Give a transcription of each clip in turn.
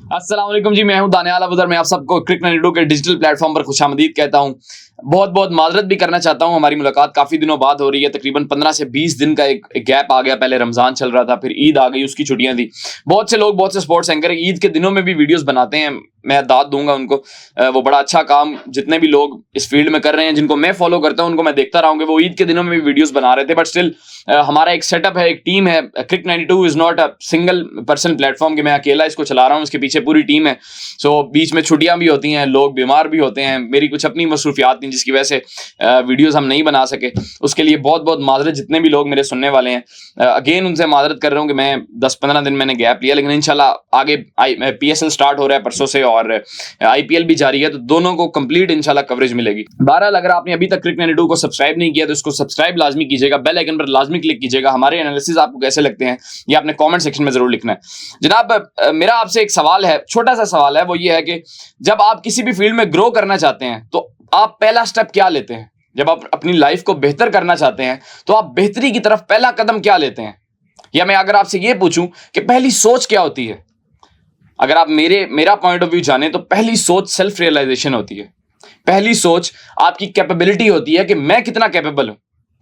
अस्सलाम वालेकुम जी, मैं हूं दानियाल अबूदर। मैं आप सबको क्रिक 92 के डिजिटल प्लेटफॉर्म पर खुशामदीद कहता हूं। बहुत बहुत माजरत भी करना चाहता हूं, हमारी मुलाकात काफ़ी दिनों बाद हो रही है। तकरीबन 15 से 20 दिन का एक गैप आ गया। पहले रमज़ान चल रहा था, फिर ईद आ गई, उसकी छुट्टियां थी। बहुत से लोग, बहुत से स्पोर्ट्स एंकर ईद के दिनों में भी वीडियोस बनाते हैं, मैं दाद दूंगा उनको। वो बड़ा अच्छा काम जितने भी लोग इस फील्ड में कर रहे हैं, जिनको मैं फॉलो करता हूं, उनको मैं देखता रहा हूँ कि वो ईद के दिनों में भी वीडियोस बना रहे थे। बट स्टिल हमारा एक सेटअप है, एक टीम है। क्रिक 92 is not a single person platform कि मैं अकेला इसको चला रहा हूँ, इसके पीछे पूरी टीम है। सो बीच में छुट्टियां भी होती हैं, लोग बीमार भी होते हैं, मेरी कुछ अपनी मसरूफियात थी जिसकी वजह से वीडियोस हम नहीं बना सके। उसके लिए बहुत बहुत माजरत जितने भी लोग मेरे सुनने वाले हैं। अगेन उनसे माजरत कर रहा हूँ कि मैं 10-15 दिन मैंने गैप लिया, लेकिन इंशाल्लाह आगे PSL स्टार्ट हो रहा है परसों से, और IPL भी जारी है, तो दोनों को कंप्लीट इंशाल्लाह कवरेज मिलेगी। बहरहाल, अगर आपने अभी तक क्रिक 92 को सब्सक्राइब नहीं किया तो इसको सब्सक्राइब लाजमी कीजिएगा, बेल आइकन पर लाजमी क्लिक कीजिएगा। हमारे एनालिसिस आपको कैसे लगते हैं ये आपने कॉमेंट सेक्शन में जरूर लिखना है। जनाब, मेरा आपसे एक सवाल है, छोटा सा सवाल है, वो ये है कि जब आप किसी भी फील्ड में ग्रो करना चाहते हैं तो आप पहला स्टेप क्या लेते हैं? जब आप अपनी लाइफ को बेहतर करना चाहते हैं तो आप बेहतरी की तरफ पहला कदम क्या लेते हैं? या मैं अगर आपसे ये पूछूं कि पहली सोच क्या होती है? अगर आप मेरा पॉइंट ऑफ व्यू जाने तो पहली सोच सेल्फ रियलाइजेशन होती है। पहली सोच आपकी कैपेबिलिटी होती है कि मैं कितना कैपेबल हूं।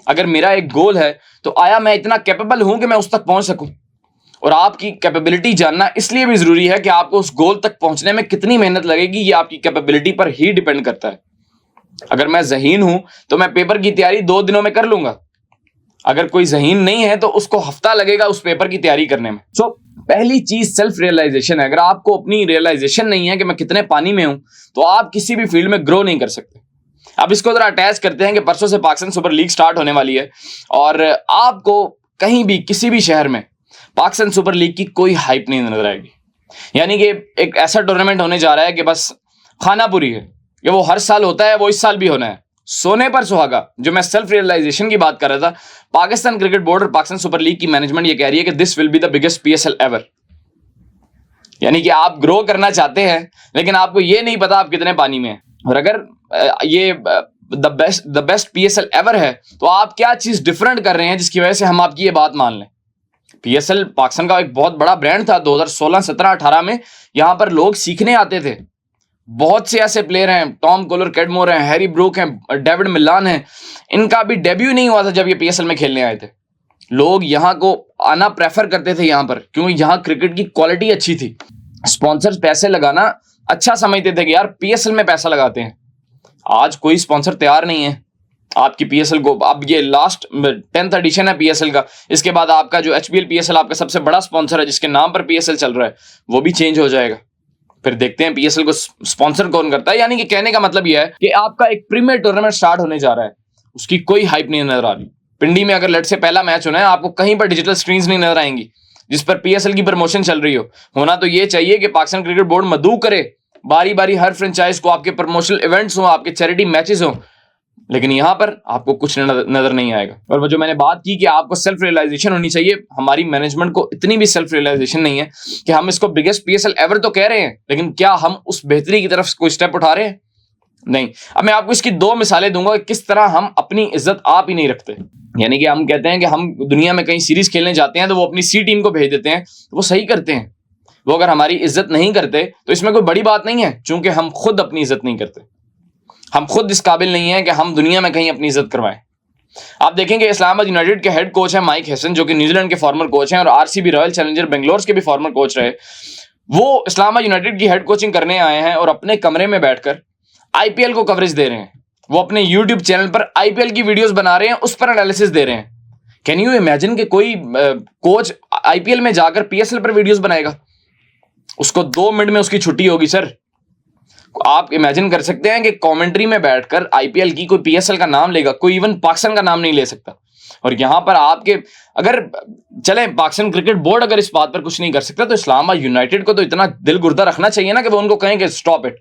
अगर मेरा एक गोल है तो आया मैं इतना कैपेबल हूं कि मैं उस तक पहुंच सकूं। और आपकी कैपेबिलिटी जानना इसलिए भी जरूरी है कि आपको उस गोल तक पहुंचने में कितनी मेहनत लगेगी, ये आपकी कैपेबिलिटी पर ही डिपेंड करता है। अगर मैं ज़हीन हूं तो मैं पेपर की तैयारी 2 दिनों में कर लूंगा। अगर कोई ज़हीन नहीं है तो उसको हफ्ता लगेगा उस पेपर की तैयारी करने में। सो पहली चीज सेल्फ रियलाइजेशन है। अगर आपको अपनी रियलाइजेशन नहीं है कि मैं कितने पानी में हूं, तो आप किसी भी फील्ड में ग्रो नहीं कर सकते। अब इसको जरा अटैच करते हैं कि परसों से पाकिस्तान सुपर लीग स्टार्ट होने वाली है, और आपको कहीं भी किसी भी शहर में पाकिस्तान सुपर लीग की कोई हाइप नहीं नजर आएगी। यानी कि एक ऐसा टूर्नामेंट होने जा रहा है कि बस खानापुरी है, कि वो हर साल होता है, वो इस साल भी होना है। सोने पर सुहागा। जो मैं सेल्फ रियलाइजेशन की बात कर रहा था, पाकिस्तान क्रिकेट बोर्ड और पाकिस्तान सुपर लीग की मैनेजमेंट ये कह रही है कि this will be the biggest PSL ever. यानी कि आप ग्रो करना चाहते हैं, लेकिन आपको ये नहीं पता आप कितने पानी में हैं। और अगर ये द बेस्ट PSL एवर है, तो आप क्या चीज डिफरेंट कर रहे हैं जिसकी वजह से हम आपकी ये बात मान लें? PSL पाकिस्तान का एक बहुत बड़ा ब्रांड था। 2016, 17, 18 में यहां पर लोग सीखने आते थे। बहुत से ऐसे प्लेयर हैं, टॉम कोलर कैडमोर हैं, हैरी ब्रूक हैं, डेविड मिलान हैं, इनका भी डेब्यू नहीं हुआ था जब ये PSL में खेलने आए थे। लोग यहाँ को आना प्रेफर करते थे यहाँ पर, क्योंकि यहाँ क्रिकेट की क्वालिटी अच्छी थी। स्पॉन्सर्स पैसे लगाना अच्छा समझते थे कि यार PSL में पैसा लगाते हैं। आज कोई स्पॉन्सर तैयार नहीं है आपकी PSL को। अब ये लास्ट 10th एडिशन है PSL का, इसके बाद आपका जो HBL PSL आपका सबसे बड़ा स्पॉन्सर है, जिसके नाम पर PSL चल रहा है, वो भी चेंज हो जाएगा। फिर देखते हैं PSL को स्पॉन्सर कौन करता है। यानी कि कहने का मतलब यह है कि आपका एक प्रीमियर टूर्नामेंट स्टार्ट होने जा रहा है, उसकी कोई हाइप नहीं नजर आ रही। पिंडी में अगर लेट से पहला मैच होना है, आपको कहीं पर डिजिटल स्क्रीन्स नहीं नजर आएंगी जिस पर PSL की प्रमोशन चल रही हो। होना तो ये चाहिए कि पाकिस्तान क्रिकेट बोर्ड मदऊ करे, बारी बारी हर फ्रेंचाइज को आपके प्रमोशनल इवेंट्स हो, आपके चैरिटी मैचेस हो, लेकिन यहां पर आपको कुछ नजर नहीं आएगा। और वो जो मैंने बात की कि आपको सेल्फ रियलाइजेशन होनी चाहिए, हमारी मैनेजमेंट को इतनी भी सेल्फ रियलाइजेशन नहीं है कि हम इसको बिगेस्ट PSL एवर तो कह रहे हैं, लेकिन क्या हम उस बेहतरी की तरफ कोई स्टेप उठा रहे हैं? नहीं। अब मैं आपको इसकी 2 मिसालें दूंगा कि किस तरह हम अपनी इज्जत आप ही नहीं रखते। यानी कि हम कहते हैं कि हम दुनिया में कहीं सीरीज खेलने जाते हैं तो वो अपनी C टीम को भेज देते हैं, तो वो सही करते हैं। वो अगर हमारी इज्जत नहीं करते तो इसमें कोई बड़ी बात नहीं है, चूंकि हम खुद अपनी इज्जत नहीं करते। हम खुद इस काबिल नहीं है कि हम दुनिया में कहीं अपनी इज्जत करवाएं। आप देखेंगे इस्लामाबाद यूनाइटेड के हेड कोच हैं माइक हेसन, जो कि न्यूजीलैंड के फॉर्मर कोच हैं और RCB रॉयल चैलेंजर बेंगलोर के भी फॉर्मर कोच रहे। वो इस्लामाबाद यूनाइटेड की हेड कोचिंग करने आए हैं और अपने कमरे में बैठकर IPL को कवरेज दे रहे हैं। वो अपने YouTube चैनल पर IPL की वीडियोस बना रहे हैं, उस पर एनालिसिस दे रहे हैं। कैन यू इमेजिन कि कोई कोच IPL में जाकर PSL पर वीडियोस बनाएगा? उसको 2 मिनट में उसकी छुट्टी होगी सर। आप इमेजिन कर सकते हैं कि कमेंट्री में बैठकर IPL की कोई PSL का नाम लेगा, कोई इवन पाकिस्तान का नाम नहीं ले सकता। और यहां पर आपके अगर चले पाकिस्तान क्रिकेट बोर्ड अगर इस बात पर कुछ नहीं कर सकता, तो इस्लामाबाद यूनाइटेड को तो इतना दिल गुर्दा रखना चाहिए ना कि वो उनको कहें कि स्टॉप इट,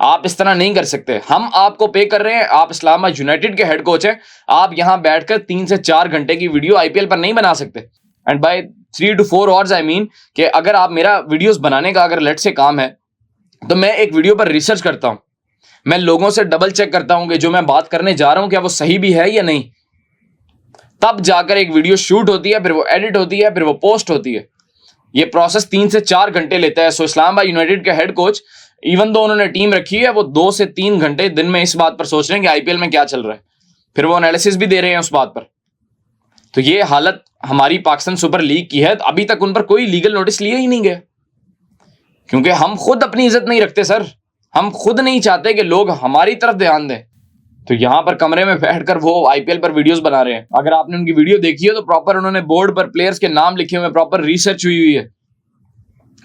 आप इस तरह नहीं कर सकते। हम आपको पे कर रहे हैं, आप इस्लामाबाद यूनाइटेड के हेड कोच हैं, आप यहां बैठकर 3 से 4 घंटे की वीडियो IPL पर नहीं बना सकते। And by 3 to 4 hours I mean कि अगर आप मेरा वीडियोस बनाने का अगर लेट से काम है, तो मैं एक वीडियो पर रिसर्च करता हूं, मैं लोगों से डबल चेक करता हूं कि जो मैं बात करने जा रहा हूं क्या वो सही भी है या नहीं। तब जाकर एक वीडियो शूट होती है, फिर वो एडिट होती है, फिर वो पोस्ट होती है। ये प्रोसेस 3 से 4 घंटे लेता है। सो इस्लामाबाद यूनाइटेड के हेड कोच इवन दो उन्होंने टीम रखी है, वो 2 से 3 घंटे दिन में इस बात पर सोच रहे हैं कि आईपीएल में क्या चल रहा है, फिर वो एनालिसिस भी दे रहे हैं उस बात पर। तो ये हालत हमारी पाकिस्तान सुपर लीग की है। अभी तक उन पर कोई लीगल नोटिस लिया ही नहीं गया, क्योंकि हम खुद अपनी इज्जत नहीं रखते सर। हम खुद नहीं चाहते कि लोग हमारी तरफ ध्यान दें। तो यहां पर कमरे में बैठकर वो आईपीएल पर वीडियोस बना रहे हैं। अगर आपने उनकी वीडियो देखी है तो प्रॉपर उन्होंने बोर्ड पर प्लेयर्स के नाम लिखे हुए, प्रॉपर रिसर्च हुई है।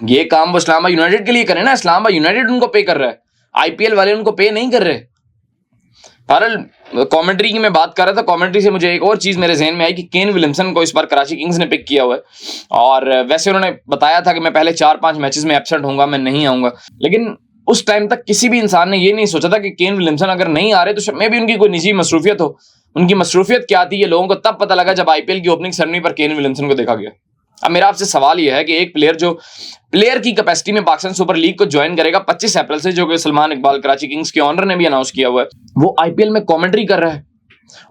ये काम वो इस्लामाबाद यूनाइटेड के लिए करें ना, इस्लामाबाद यूनाइटेड उनको पे कर रहा है, आईपीएल वाले उनको पे नहीं कर रहे। बहरहाल कमेंट्री की मैं बात कर रहा था, कमेंट्री से मुझे एक और चीज मेरे जहन में आई कि केन विलियमसन को इस बार कराची किंग्स ने पिक किया हुआ है। और वैसे उन्होंने बताया था कि मैं पहले 4-5 मैचेस में एब्सेंट होऊंगा, मैं नहीं आऊंगा, लेकिन उस टाइम तक किसी भी इंसान ने ये नहीं सोचा था कि केन विलियमसन अगर नहीं आ रहे तो मे भी उनकी कोई निजी मसरूफियत हो। उनकी मसरूफियत क्या थी ये लोगों को तब पता लगा जब आईपीएल की ओपनिंग सेरेमनी पर केन विलियमसन को देखा गया। अब मेरा आपसे सवाल यह है कि एक प्लेयर जो प्लेयर की कैपेसिटी में पाकिस्तान सुपर लीग को ज्वाइन करेगा 25 अप्रैल से, जो कि सलमान इकबाल कराची किंग्स के ऑनर ने भी अनाउंस किया हुआ है, वो आईपीएल में कमेंट्री कर रहा है।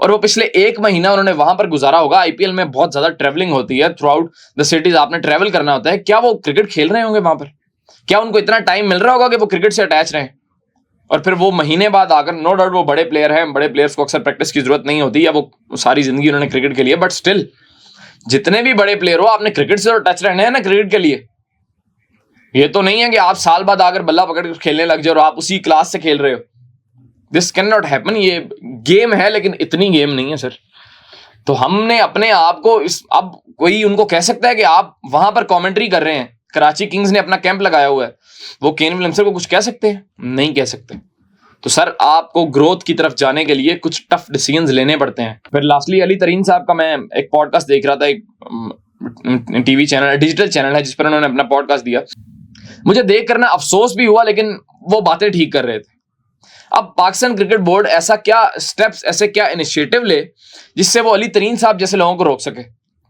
और वो पिछले 1 महीना उन्होंने वहां पर गुजारा होगा। आईपीएल में बहुत ज्यादा ट्रेवलिंग होती है, थ्रू आउट द सिटीज आपने ट्रेवल करना होता है। क्या वो क्रिकेट खेल रहे होंगे वहां पर? क्या उनको इतना टाइम मिल रहा होगा कि वो क्रिकेट से अटैच रहें? और फिर वो महीने बाद आकर, नो डाउट वो बड़े प्लेयर हैं, बड़े प्लेयर्स को अक्सर प्रैक्टिस की जरूरत नहीं होती, या वो सारी जिंदगी उन्होंने क्रिकेट के लिए, बट स्टिल जितने भी बड़े प्लेयर हो आपने क्रिकेट से तो टच रहना है ना क्रिकेट के लिए। ये तो नहीं है कि आप साल बाद आकर बल्ला पकड़ कर खेलने लग जाओ और आप उसी क्लास से खेल रहे हो। This can not happen. ये गेम है लेकिन इतनी गेम नहीं है सर। तो हमने अपने आप को अब कोई उनको कह सकता है कि आप वहां पर कमेंट्री कर रहे हैं, कराची किंग्स ने अपना कैंप लगाया हुआ है, वो केन विलियमसन को कुछ कह सकते हैं? नहीं कह सकते। तो सर आपको ग्रोथ की तरफ जाने के लिए कुछ टफ डिसीजंस लेने पड़ते हैं। फिर लास्टली अली तरीन साहब का मैं एक पॉडकास्ट देख रहा था, एक टीवी चैनल, डिजिटल चैनल है, जिस पर उन्होंने अपना पॉडकास्ट दिया। मुझे देख कर ना अफसोस भी हुआ, लेकिन वो बातें ठीक कर रहे थे। अब पाकिस्तान क्रिकेट बोर्ड ऐसा क्या स्टेप्स, ऐसे क्या इनिशिएटिव ले जिससे वो अली तरीन साहब जैसे लोगों को रोक सके।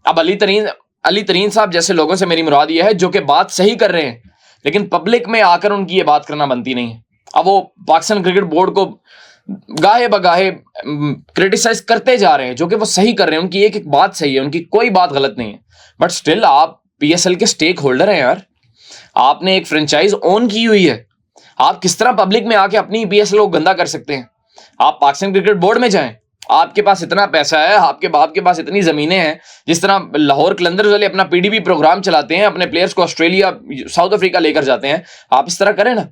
अब अली तरीन साहब जैसे लोगों से मेरी मुराद ये है जो कि बात सही कर रहे हैं, लेकिन पब्लिक में आकर उनकी ये बात करना बनती नहीं है। अब वो पाकिस्तान क्रिकेट बोर्ड को गाहे बगाहे क्रिटिसाइज करते जा रहे हैं, जो कि वो सही कर रहे हैं, उनकी एक एक बात सही है, उनकी कोई बात गलत नहीं है, बट स्टिल आप पीएसएल के स्टेक होल्डर हैं यार। आपने एक फ्रेंचाइज ओन की हुई है, आप किस तरह पब्लिक में आके अपनी पीएसएल को गंदा कर सकते हैं? आप पाकिस्तान क्रिकेट बोर्ड में जाएं, आपके पास इतना पैसा है, आपके बाप के पास इतनी जमीनें हैं, जिस तरह लाहौर कलंदर्स वाले अपना पीडीपी प्रोग्राम चलाते हैं, अपने प्लेयर्स को ऑस्ट्रेलिया, साउथ अफ्रीका लेकर जाते हैं, आप इस तरह करें ना।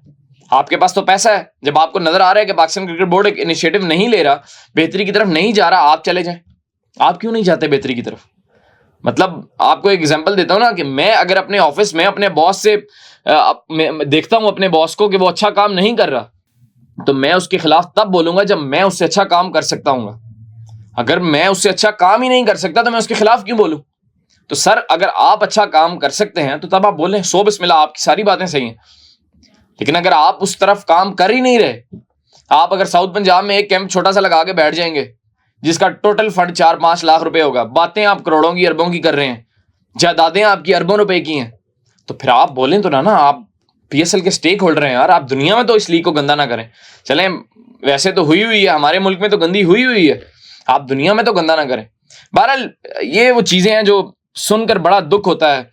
आपके पास तो पैसा है, जब आपको नजर आ रहा है कि पाकिस्तान क्रिकेट बोर्ड एक इनिशिएटिव नहीं ले रहा, बेहतरी की तरफ नहीं जा रहा, आप चले जाएं। आप क्यों नहीं जाते बेहतरी की तरफ? मतलब आपको एक एग्जांपल देता हूं ना, कि मैं अगर अपने ऑफिस में अपने बॉस से देखता हूं अपने बॉस को कि वो अच्छा काम नहीं कर रहा, तो मैं उसके खिलाफ तब बोलूंगा जब मैं उससे अच्छा काम कर सकता हूँ। अगर मैं उससे अच्छा काम ही नहीं कर सकता तो मैं उसके खिलाफ क्यों बोलूं? तो सर अगर आप अच्छा काम कर सकते हैं तो तब आप बोलें, सो बिस्मिल्लाह, आपकी सारी बातें सही हैं। लेकिन अगर आप उस तरफ काम कर ही नहीं रहे, आप अगर साउथ पंजाब में एक कैंप छोटा सा लगा के बैठ जाएंगे जिसका टोटल फंड 4-5 लाख रुपए होगा, बातें आप करोड़ों की अरबों की कर रहे हैं, जायदादें आपकी अरबों रुपए की हैं, तो फिर आप बोलें तो ना आप पीएसएल के स्टेक होल्डर हैं यार। आप दुनिया में तो इस लीग को गंदा ना करें। चलें, वैसे तो हुई है, हमारे मुल्क में तो गंदी हुई है, आप दुनिया में तो गंदा ना करें। बहरहाल ये वो चीजें हैं जो सुनकर बड़ा दुख होता है,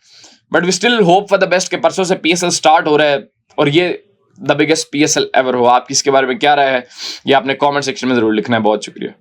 but we still hope for the best के परसों से पीएसएल स्टार्ट हो रहा है और ये द बिगेस्ट पीएसएल एवर हो। आपकी इसके बारे में क्या राय है, ये आपने कमेंट सेक्शन में जरूर लिखना है। बहुत शुक्रिया।